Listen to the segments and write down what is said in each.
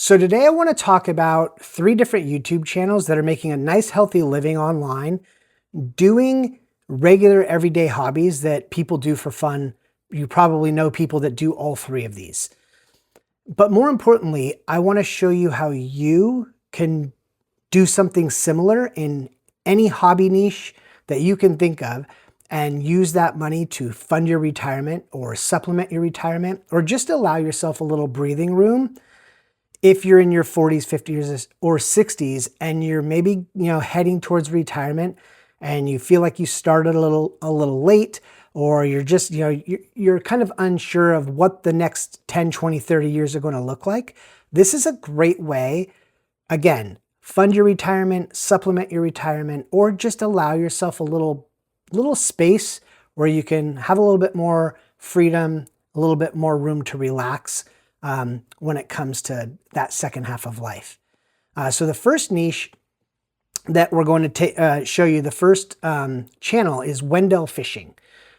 So today I want to talk about 3 different YouTube channels that are making a nice healthy living online, doing regular everyday hobbies that people do for fun. You probably know people that do all 3 of these. But more importantly, I want to show you how you can do something similar in any hobby niche that you can think of and use that money to fund your retirement or supplement your retirement or just allow yourself a little breathing room if you're in your 40s, 50s, or 60s and you're maybe, heading towards retirement and you feel like you started a little late, or you're just, you're kind of unsure of what the next 10, 20, 30 years are going to look like. This is a great way, again, fund your retirement, supplement your retirement, or just allow yourself a little space where you can have a little bit more freedom, a little bit more room to relax when it comes to that second half of life. So the first niche that we're going to show you, the first channel is Wendell Fishing.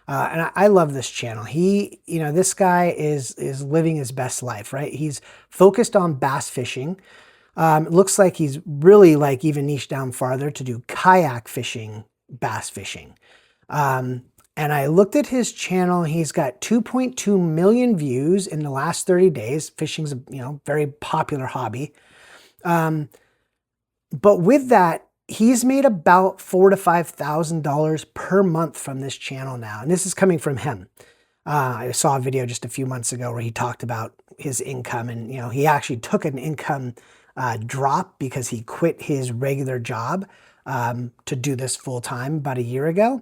And I love this channel. This guy is living his best life, right? He's focused on bass fishing. It looks like he's really even niched down farther to do kayak fishing, bass fishing. And I looked at his channel. He's got 2.2 million views in the last 30 days. Fishing's a very popular hobby. But with that, he's made about $4,000 to $5,000 per month from this channel now. And this is coming from him. I saw a video just a few months ago where he talked about his income, and he actually took an income drop because he quit his regular job to do this full time about a year ago.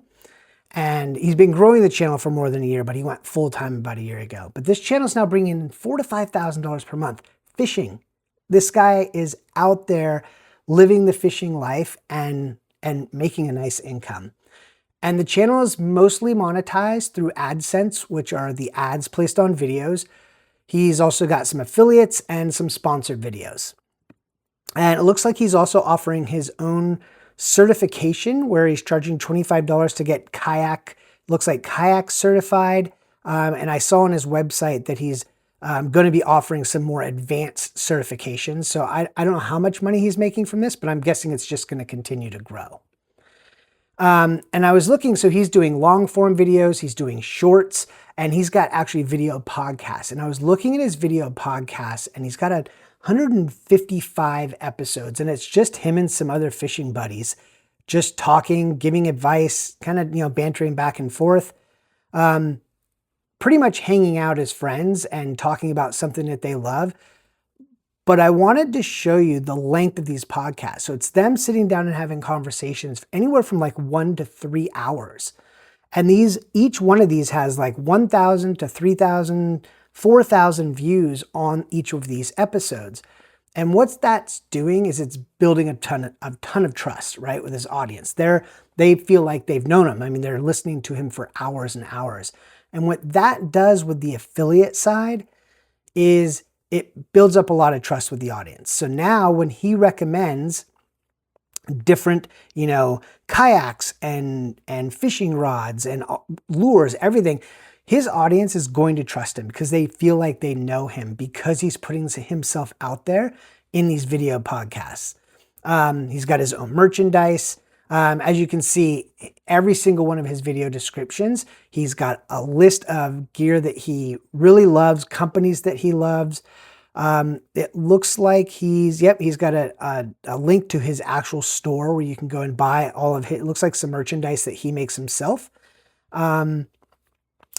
And he's been growing the channel for more than a year, but he went full time about a year ago. But this channel is now bringing in $4,000 to $5,000 per month fishing. This guy is out there living the fishing life and making a nice income. And the channel is mostly monetized through AdSense, which are the ads placed on videos. He's also got some affiliates and some sponsored videos. And it looks like he's also offering his own certification where he's charging $25 to get looks like kayak certified. And I saw on his website that he's going to be offering some more advanced certifications. So I don't know how much money he's making from this, but I'm guessing it's just going to continue to grow. And I was looking, so he's doing long form videos, he's doing shorts, and he's got actually video podcasts. And I was looking at his video podcasts, and he's got 155 episodes, and it's just him and some other fishing buddies just talking, giving advice, kind of, bantering back and forth, pretty much hanging out as friends and talking about something that they love. But I wanted to show you the length of these podcasts. So it's them sitting down and having conversations anywhere from 1 to 3 hours. And each one of these has 1,000 to 3,000, 4,000 views on each of these episodes. And what that's doing is it's building a ton of trust, right, with his audience. They feel like they've known him. I mean, they're listening to him for hours and hours. And what that does with the affiliate side is it builds up a lot of trust with the audience. So now when he recommends different, kayaks and fishing rods and lures, everything, his audience is going to trust him because they feel like they know him because he's putting himself out there in these video podcasts. He's got his own merchandise. As you can see, every single one of his video descriptions, he's got a list of gear that he really loves, companies that he loves. It looks like he's got a link to his actual store where you can go and buy all of it looks like some merchandise that he makes himself.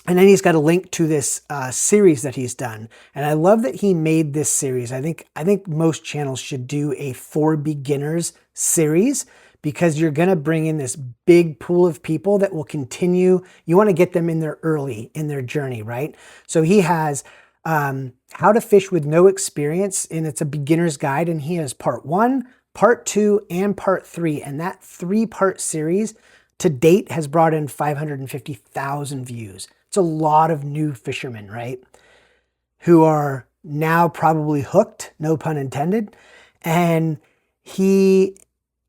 And then he's got a link to this series that he's done. And I love that he made this series. I think most channels should do a for beginners series because you're going to bring in this big pool of people that will continue. You want to get them in there early in their journey, right? So he has how to fish with no experience, and it's a beginner's guide. And he has part 1, part 2, and part 3. And that 3-part series to date has brought in 550,000 views. It's a lot of new fishermen, right? Who are now probably hooked, no pun intended. And he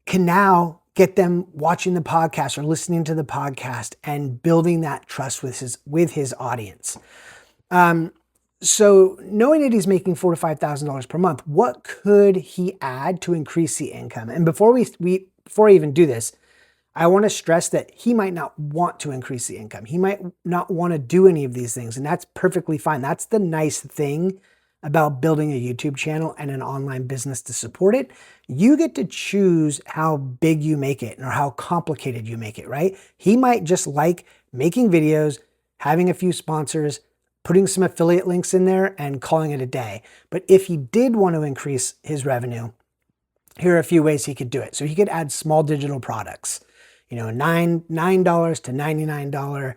can now get them watching the podcast or listening to the podcast and building that trust with his audience. So knowing that he's making $4,000 to $5,000 per month, what could he add to increase the income? And before I even do this, I want to stress that he might not want to increase the income. He might not want to do any of these things, and that's perfectly fine. That's the nice thing about building a YouTube channel and an online business to support it. You get to choose how big you make it or how complicated you make it, right? He might just like making videos, having a few sponsors, putting some affiliate links in there and calling it a day. But if he did want to increase his revenue, here are a few ways he could do it. So he could add small digital products, $9 to $99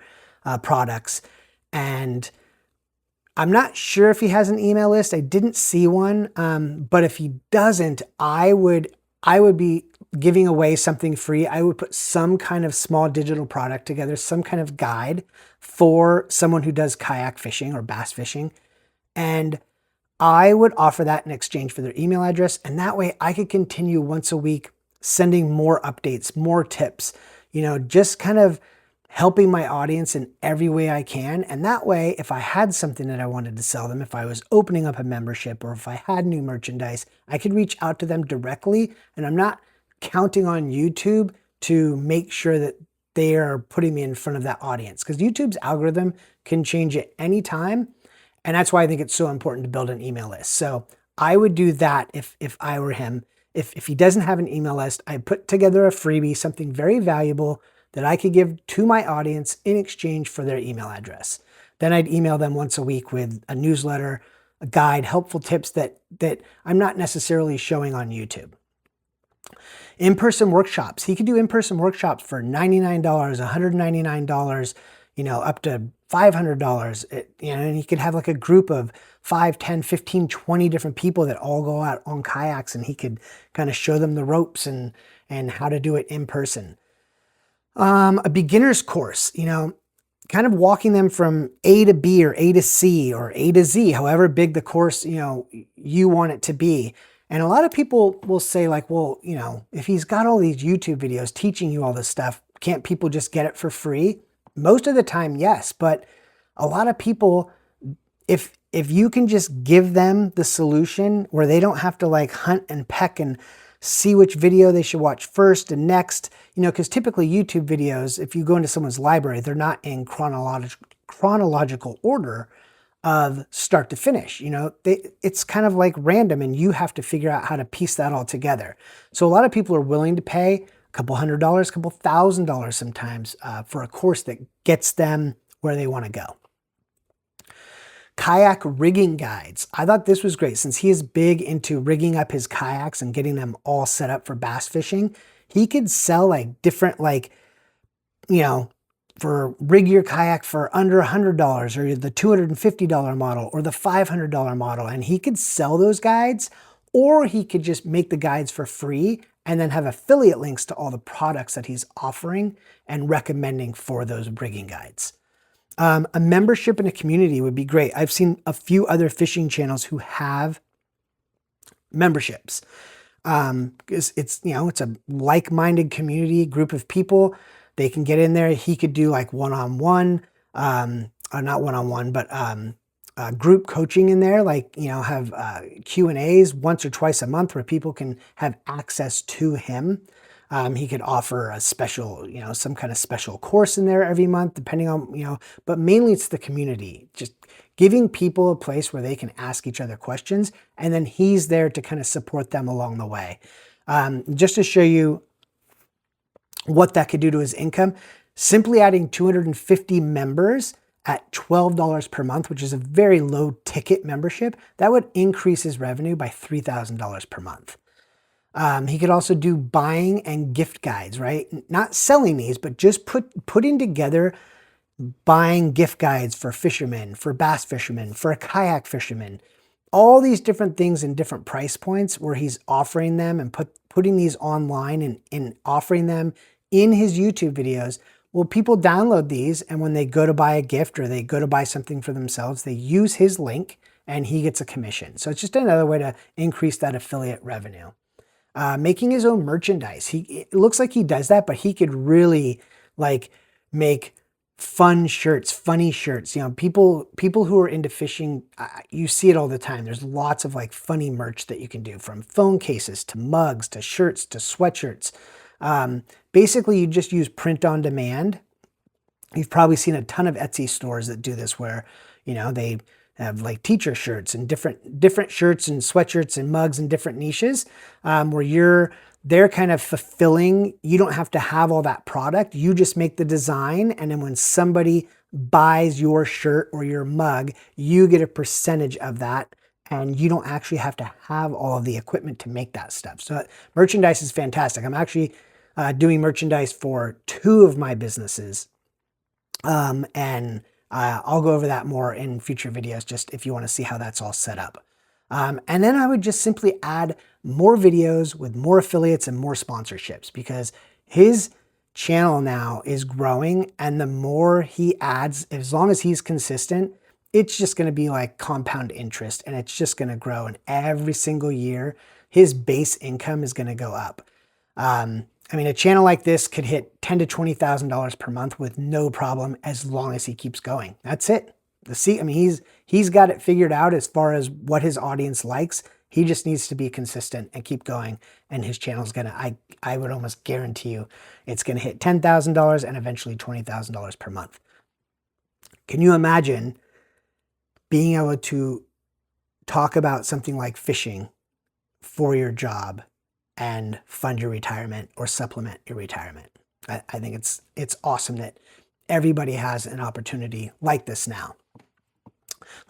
products. And I'm not sure if he has an email list. I didn't see one. But if he doesn't, I would be giving away something free. I would put some kind of small digital product together, some kind of guide for someone who does kayak fishing or bass fishing. And I would offer that in exchange for their email address. And that way I could continue once a week sending more updates, more tips, just kind of helping my audience in every way I can. And that way, if I had something that I wanted to sell them, if I was opening up a membership or if I had new merchandise, I could reach out to them directly. And I'm not counting on YouTube to make sure that they are putting me in front of that audience, because YouTube's algorithm can change at any time. And that's why I think it's so important to build an email list. So I would do that if I were him. If he doesn't have an email list, I put together a freebie, something very valuable that I could give to my audience in exchange for their email address. Then I'd email them once a week with a newsletter, a guide, helpful tips that I'm not necessarily showing on YouTube. In-person workshops. He could do in-person workshops for $99, $199, up to $500, and he could have like a group of 5, 10, 15, 20 different people that all go out on kayaks, and he could kind of show them the ropes and how to do it in person. A beginner's course, kind of walking them from A to B or A to C or A to Z, however big the course, you want it to be. And a lot of people will say like, well, if he's got all these YouTube videos teaching you all this stuff, can't people just get it for free? Most of the time, yes. But a lot of people, if you can just give them the solution where they don't have to like hunt and peck and see which video they should watch first and next, because typically YouTube videos, if you go into someone's library, they're not in chronological order of start to finish. It's kind of like random, and you have to figure out how to piece that all together. So a lot of people are willing to pay a couple $100, a couple $1,000 sometimes for a course that gets them where they want to go. Kayak rigging guides. I thought this was great since he is big into rigging up his kayaks and getting them all set up for bass fishing. He could sell like different, for rig your kayak for under $100 or the $250 model or the $500 model. And he could sell those guides, or he could just make the guides for free and then have affiliate links to all the products that he's offering and recommending for those rigging guides. A membership in a community would be great. I've seen a few other fishing channels who have memberships. Because it's a like-minded community group of people. They can get in there. He could do like one-on-one, not one-on-one, but group coaching in there, have Q&As once or twice a month where people can have access to him. He could offer a special, some kind of special course in there every month, depending on, but mainly it's the community, just giving people a place where they can ask each other questions. And then he's there to kind of support them along the way. Just to show you what that could do to his income, simply adding 250 members at $12 per month, which is a very low ticket membership, that would increase his revenue by $3,000 per month. He could also do buying and gift guides, right? Not selling these, but just putting together buying gift guides for fishermen, for bass fishermen, for a kayak fisherman, all these different things in different price points where he's offering them and putting these online and offering them in his YouTube videos. Well, people download these, and when they go to buy a gift or they go to buy something for themselves, they use his link and he gets a commission. So it's just another way to increase that affiliate revenue. Making his own merchandise. It looks like he does that, but he could really make fun shirts, funny shirts. You know, people who are into fishing, you see it all the time. There's lots of like funny merch that you can do, from phone cases to mugs to shirts to sweatshirts. Basically, you just use print on demand. You've probably seen a ton of Etsy stores that do this, where, you know, they have like teacher shirts and different shirts and sweatshirts and mugs and different niches, where they're kind of fulfilling. You don't have to have all that product. You just make the design, and then when somebody buys your shirt or your mug, you get a percentage of that, and you don't actually have to have all of the equipment to make that stuff. So merchandise is fantastic. I'm actually doing merchandise for 2 of my businesses. I'll go over that more in future videos, just if you want to see how that's all set up. And then I would just simply add more videos with more affiliates and more sponsorships, because his channel now is growing, and the more he adds, as long as he's consistent, it's just going to be like compound interest, and it's just going to grow. And every single year, his base income is going to go up. I mean, a channel like this could hit $10,000 to $20,000 per month with no problem, as long as he keeps going. That's it. I mean, he's got it figured out as far as what his audience likes. He just needs to be consistent and keep going, and his channel's gonna, I would almost guarantee you, it's gonna hit $10,000 and eventually $20,000 per month. Can you imagine being able to talk about something like fishing for your job and fund your retirement or supplement your retirement? I think it's awesome that everybody has an opportunity like this now.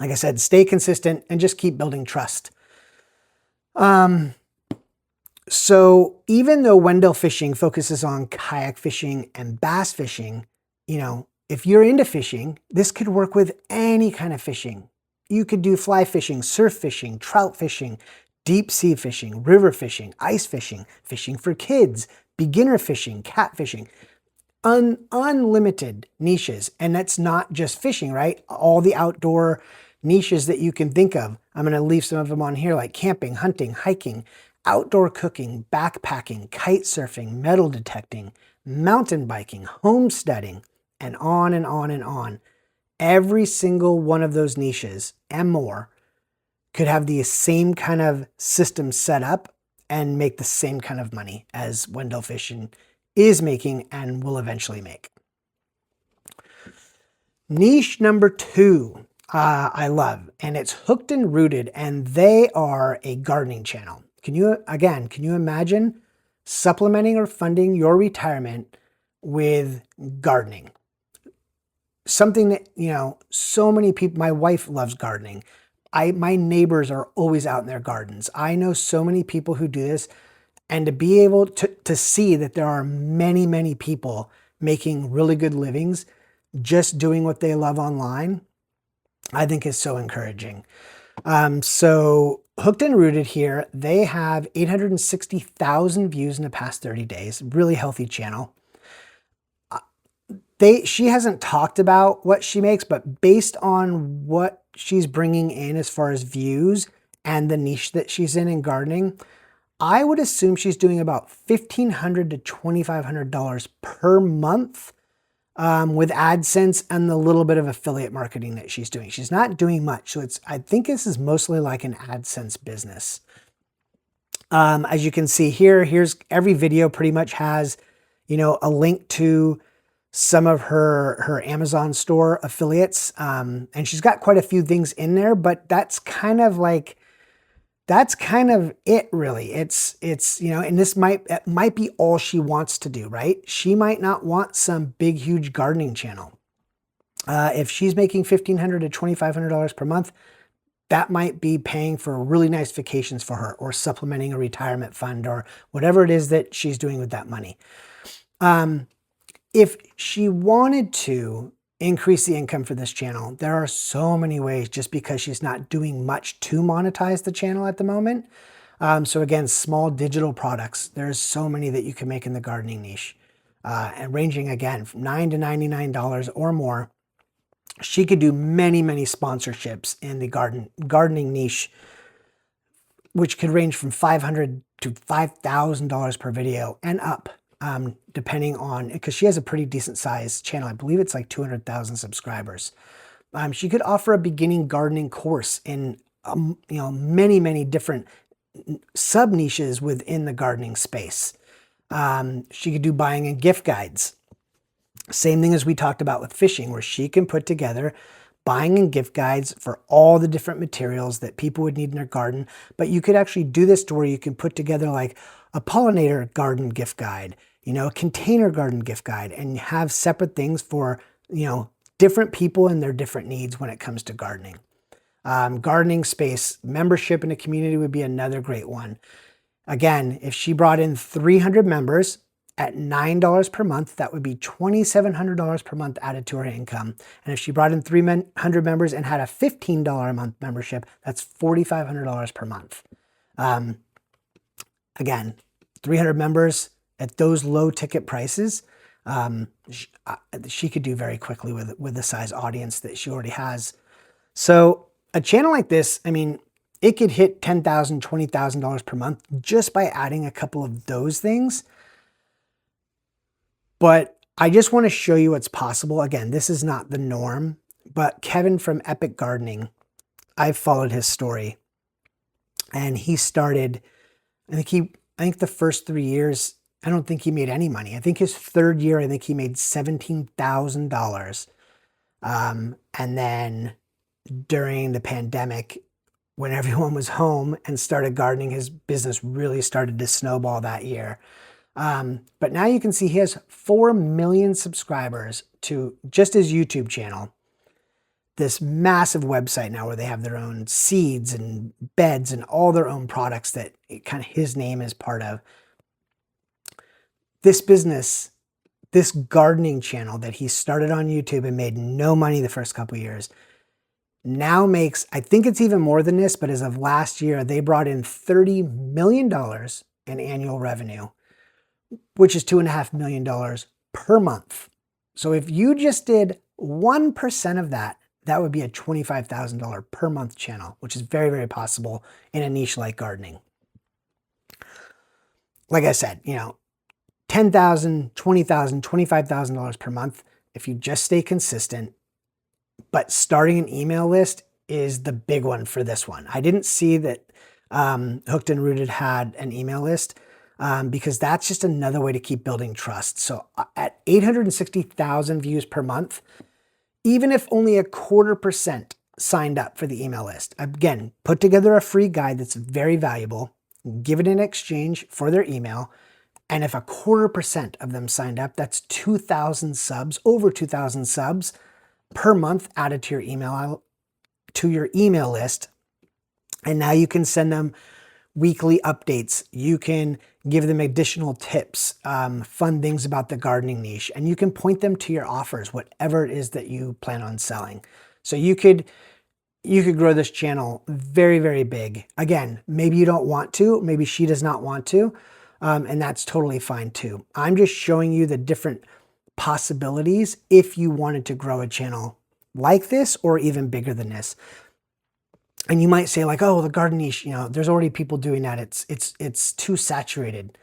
Like I said, stay consistent and just keep building trust. So even though Wendell Fishing focuses on kayak fishing and bass fishing, you know, if you're into fishing, this could work with any kind of fishing. You could do fly fishing, surf fishing, trout fishing, deep sea fishing, river fishing, ice fishing, fishing for kids, beginner fishing, cat fishing, unlimited niches. And that's not just fishing, right? All the outdoor niches that you can think of. I'm going to leave some of them on here, like camping, hunting, hiking, outdoor cooking, backpacking, kite surfing, metal detecting, mountain biking, homesteading, and on and on and on. Every single one of those niches and more could have the same kind of system set up and make the same kind of money as Wendell Fishing is making and will eventually make. Niche number 2, I love, and it's Hooked and Rooted, and they are a gardening channel. Can you imagine supplementing or funding your retirement with gardening? Something that, you know, so many people, my wife loves gardening. My neighbors are always out in their gardens. I know so many people who do this, and to be able to see that there are many, many people making really good livings just doing what they love online, I think is so encouraging. So Hooked and Rooted here, they have 860,000 views in the past 30 days. Really healthy channel. She hasn't talked about what she makes, but based on what she's bringing in as far as views and the niche that she's in gardening, I would assume she's doing about $1,500 to $2,500 per month with AdSense and the little bit of affiliate marketing that she's doing. She's not doing much. So I think this is mostly like an AdSense business. As you can see here, here's every video pretty much has, you know, a link to some of her Amazon store affiliates. And she's got quite a few things in there, but that's kind of it really. It's, you know, and it might be all she wants to do, right? She might not want some big, huge gardening channel. If she's making $1,500 to $2,500 per month, that might be paying for really nice vacations for her, or supplementing a retirement fund, or whatever it is that she's doing with that money. If she wanted to increase the income for this channel, there are so many ways, just because she's not doing much to monetize the channel at the moment. So again, small digital products, there's so many that you can make in the gardening niche, and ranging again from $9 to $99 or more. She could do many, many sponsorships in the gardening niche, which could range from $500 to $5,000 per video and up. depending on, because she has a pretty decent sized channel. I believe it's like 200,000 subscribers. She could offer a beginning gardening course in many, many different sub niches within the gardening space. She could do buying and gift guides. Same thing as we talked about with fishing, where she can put together buying and gift guides for all the different materials that people would need in their garden. But you could actually do this to where you can put together like a pollinator garden gift guide, a container garden gift guide, and have separate things for, different people and their different needs when it comes to gardening. Gardening space membership in a community would be another great one. Again, if she brought in 300 members at $9 per month, that would be $2,700 per month added to her income. And if she brought in 300 members and had a $15 a month membership, that's $4,500 per month. Again, 300 members at those low ticket prices, she could do very quickly with the size audience that she already has. So a channel like this, I mean, it could hit $10,000, $20,000 per month just by adding a couple of those things. But I just want to show you what's possible. Again, this is not the norm, but Kevin from Epic Gardening, I've followed his story, and he started, I think the first 3 years, I don't think he made any money. I think his third year, I think he made $17,000. And then during the pandemic, when everyone was home and started gardening, his business really started to snowball that year. But now you can see he has 4 million subscribers to just his YouTube channel. This massive website now where they have their own seeds and beds and all their own products that kind of his name is part of. This business, this gardening channel that he started on YouTube and made no money the first couple of years, now makes, I think it's even more than this, but as of last year, they brought in $30 million in annual revenue, which is $2.5 million per month. So if you just did 1% of that, that would be a $25,000 per month channel, which is very, very possible in a niche like gardening. Like I said, $10,000, $20,000, $25,000 per month if you just stay consistent. But starting an email list is the big one for this one. I didn't see that Hooked and Rooted had an email list because that's just another way to keep building trust. So at 860,000 views per month, even if only 0.25% signed up for the email list, again, put together a free guide that's very valuable, give it in exchange for their email. And if 0.25% of them signed up, that's 2,000 subs, over 2,000 subs per month added to your email list. And now you can send them weekly updates. You can give them additional tips, fun things about the gardening niche, and you can point them to your offers, whatever it is that you plan on selling. So you could grow this channel very, very big. Again, maybe you don't want to, maybe she does not want to, and that's totally fine too. I'm just showing you the different possibilities if you wanted to grow a channel like this or even bigger than this. And you might say like, oh, the garden niche, there's already people doing that. It's too saturated.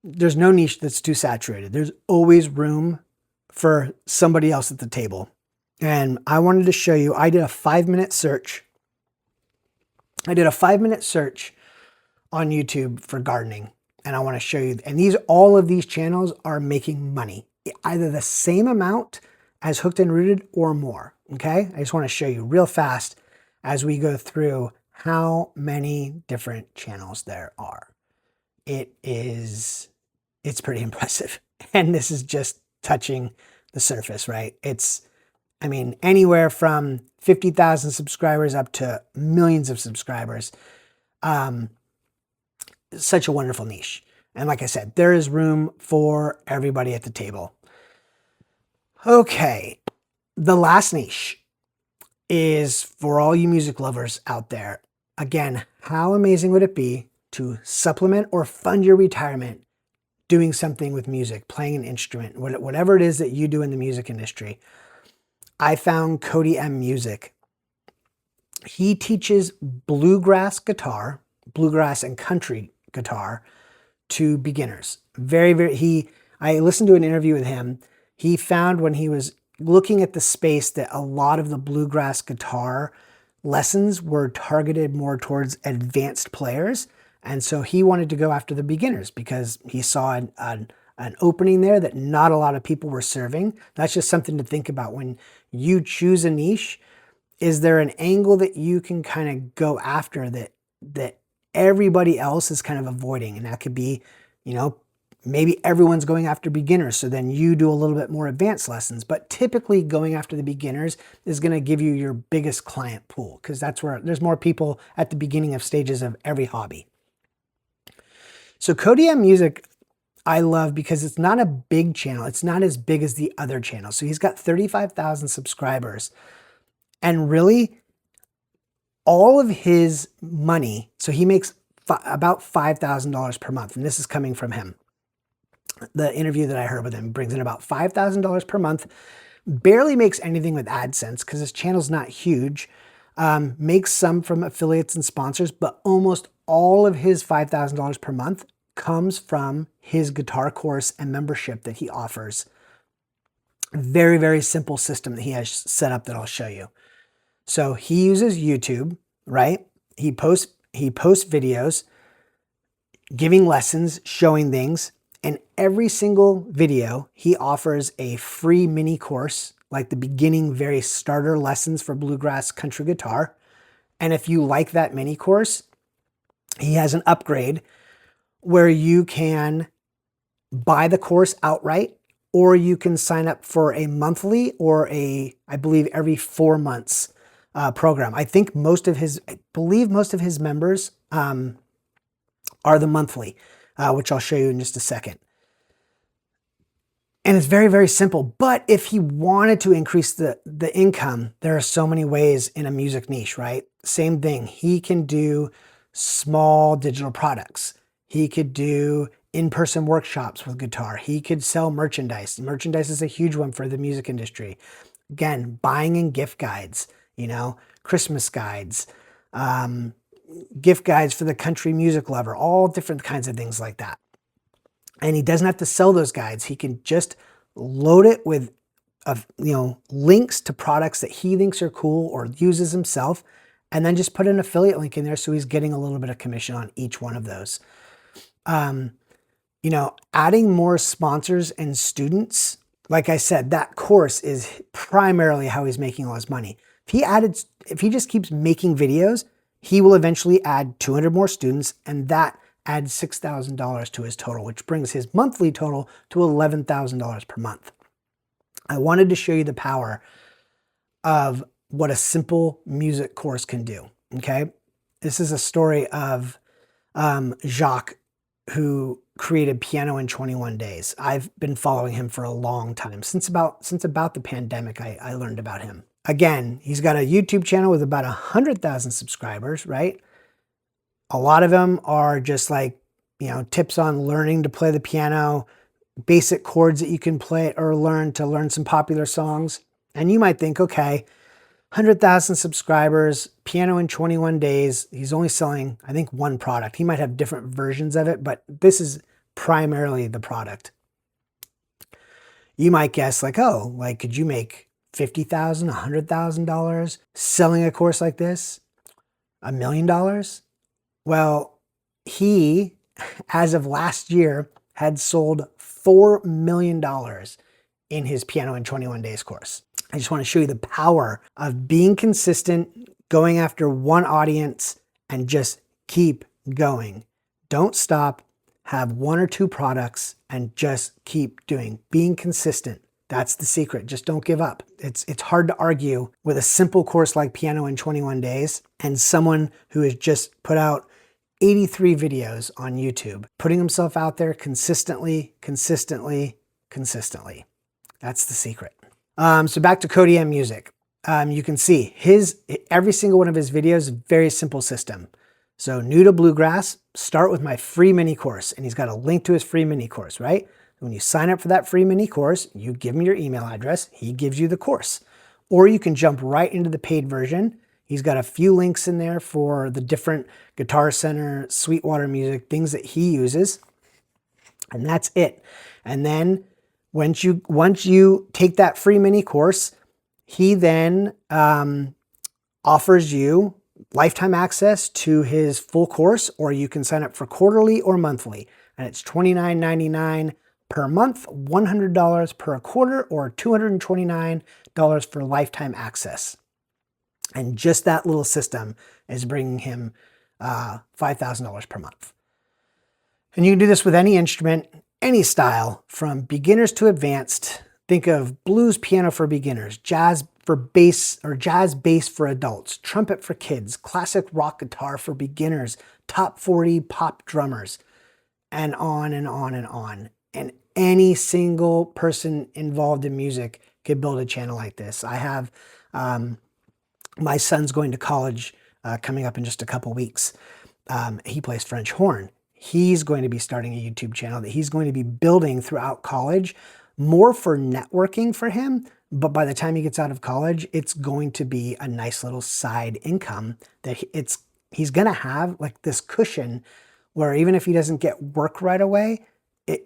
There's no niche that's too saturated. There's always room for somebody else at the table. And I wanted to show you, I did a 5-minute search. I did a 5-minute search on YouTube for gardening. And I want to show you, and all of these channels are making money, either the same amount as Hooked and Rooted or more. Okay. I just want to show you real fast as we go through how many different channels there are. It's pretty impressive. And this is just touching the surface, right? Anywhere from 50,000 subscribers up to millions of subscribers. Such a wonderful niche. And like I said, there is room for everybody at the table. Okay. The last niche is for all you music lovers out there. Again, how amazing would it be to supplement or fund your retirement doing something with music, playing an instrument, whatever it is that you do in the music industry? I found Cody M Music. He teaches bluegrass and country guitar to beginners. I listened to an interview with him. He found when he was looking at the space that a lot of the bluegrass guitar lessons were targeted more towards advanced players. And so he wanted to go after the beginners because he saw an opening there that not a lot of people were serving. That's just something to think about when you choose a niche. Is there an angle that you can kind of go after that everybody else is kind of avoiding? And that could be, maybe everyone's going after beginners, so then you do a little bit more advanced lessons. But typically going after the beginners is going to give you your biggest client pool, because that's where there's more people at the beginning of stages of every hobby. So CodeM Music, I love because it's not a big channel. It's not as big as the other channels. So he's got 35,000 subscribers. And really, all of his money, so he makes about $5,000 per month. And this is coming from him. The interview that I heard with him brings in about $5,000 per month. Barely makes anything with AdSense because his channel's not huge. Makes some from affiliates and sponsors, but almost all of his $5,000 per month comes from his guitar course and membership that he offers. Very, very simple system that he has set up that I'll show you. So he uses YouTube, right? He posts videos, giving lessons, showing things, and every single video he offers a free mini course, like the beginning, very starter lessons for bluegrass country guitar. And if you like that mini course, he has an upgrade where you can buy the course outright, or you can sign up for a monthly or I believe every 4 months program. I believe most of his members are the monthly, which I'll show you in just a second. And it's very, very simple. But if he wanted to increase the income, there are so many ways in a music niche, right? Same thing. He can do small digital products. He could do in-person workshops with guitar. He could sell merchandise. Merchandise is a huge one for the music industry. Again, buying and gift guides, Christmas guides, gift guides for the country music lover, all different kinds of things like that. And he doesn't have to sell those guides. He can just load it with, links to products that he thinks are cool or uses himself, and then just put an affiliate link in there so he's getting a little bit of commission on each one of those. Adding more sponsors and students, like I said, that course is primarily how he's making all his money. If he just keeps making videos, he will eventually add 200 more students, and that adds $6,000 to his total, which brings his monthly total to $11,000 per month. I wanted to show you the power of what a simple music course can do, okay? This is a story of Jacques, who created Piano in 21 Days. I've been following him for a long time. Since about the pandemic, I learned about him. Again, he's got a YouTube channel with about 100,000 subscribers, right? A lot of them are just like, tips on learning to play the piano, basic chords that you can play or learn to learn some popular songs. And you might think, okay, 100,000 subscribers, Piano in 21 Days. He's only selling, I think, one product. He might have different versions of it, but this is primarily the product. You might guess could you make $50,000, $100,000 selling a course like this? $1 million? Well, he, as of last year, had sold $4 million in his Piano in 21 Days course. I just want to show you the power of being consistent, going after one audience, and just keep going. Don't stop. Have 1 or 2 products and just keep doing. Being consistent. That's the secret. Just don't give up. It's hard to argue with a simple course like Piano in 21 Days and someone who has just put out 83 videos on YouTube, putting himself out there consistently. That's the secret. So back to CodeM Music. You can see every single one of his videos, very simple system. So new to bluegrass, start with my free mini course. And he's got a link to his free mini course, right? When you sign up for that free mini course, you give him your email address, he gives you the course. Or you can jump right into the paid version. He's got a few links in there for the different Guitar Center, Sweetwater Music, things that he uses. And that's it. And then once you take that free mini course, he then offers you lifetime access to his full course, or you can sign up for quarterly or monthly. And it's $29.99 per month, $100 per quarter, or $229 for lifetime access. And just that little system is bringing him $5,000 per month. And you can do this with any instrument, any style, from beginners to advanced. Think of blues piano for beginners, jazz for bass or jazz bass for adults, trumpet for kids, classic rock guitar for beginners, top 40 pop drummers, and on and on and on. And any single person involved in music could build a channel like this. I have my son's going to college coming up in just a couple weeks. He plays French horn. He's going to be starting a YouTube channel that he's going to be building throughout college, more for networking for him. But by the time he gets out of college, it's going to be a nice little side income that he's going to have, like this cushion where even if he doesn't get work right away,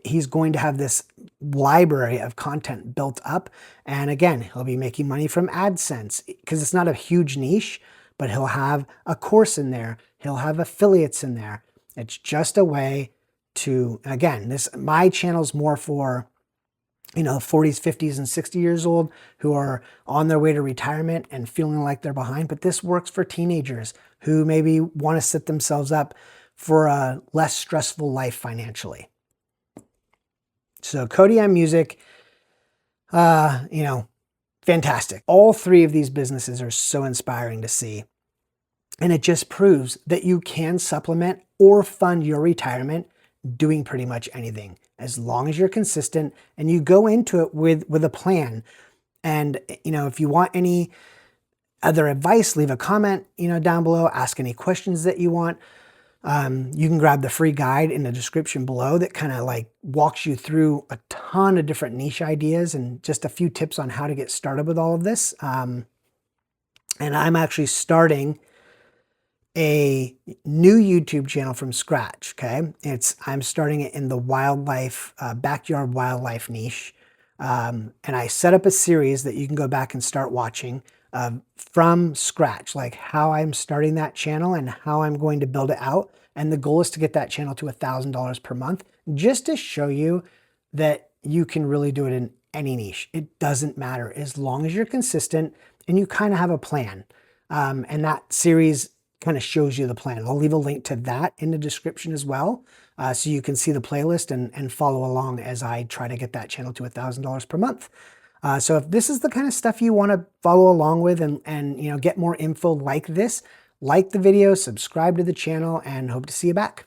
he's going to have this library of content built up. And again, he'll be making money from AdSense because it's not a huge niche, but he'll have a course in there. He'll have affiliates in there. It's just a way to, again, my channel's more for, 40s, 50s, and 60 years old who are on their way to retirement and feeling like they're behind. But this works for teenagers who maybe want to set themselves up for a less stressful life financially. So Kodiak Music, fantastic. All three of these businesses are so inspiring to see. And it just proves that you can supplement or fund your retirement doing pretty much anything, as long as you're consistent and you go into it with a plan. And, if you want any other advice, leave a comment, down below, ask any questions that you want. You can grab the free guide in the description below that kind of like walks you through a ton of different niche ideas and just a few tips on how to get started with all of this. And I'm actually starting a new YouTube channel from scratch. Okay. I'm starting it in the wildlife, backyard wildlife niche. And I set up a series that you can go back and start watching from scratch, like how I'm starting that channel and how I'm going to build it out. And the goal is to get that channel to $1,000 per month, just to show you that you can really do it in any niche. It doesn't matter as long as you're consistent and you kind of have a plan. And that series kind of shows you the plan. I'll leave a link to that in the description as well, so you can see the playlist and follow along as I try to get that channel to $1,000 per month. So if this is the kind of stuff you want to follow along with and get more info like this, like the video, subscribe to the channel, and hope to see you back.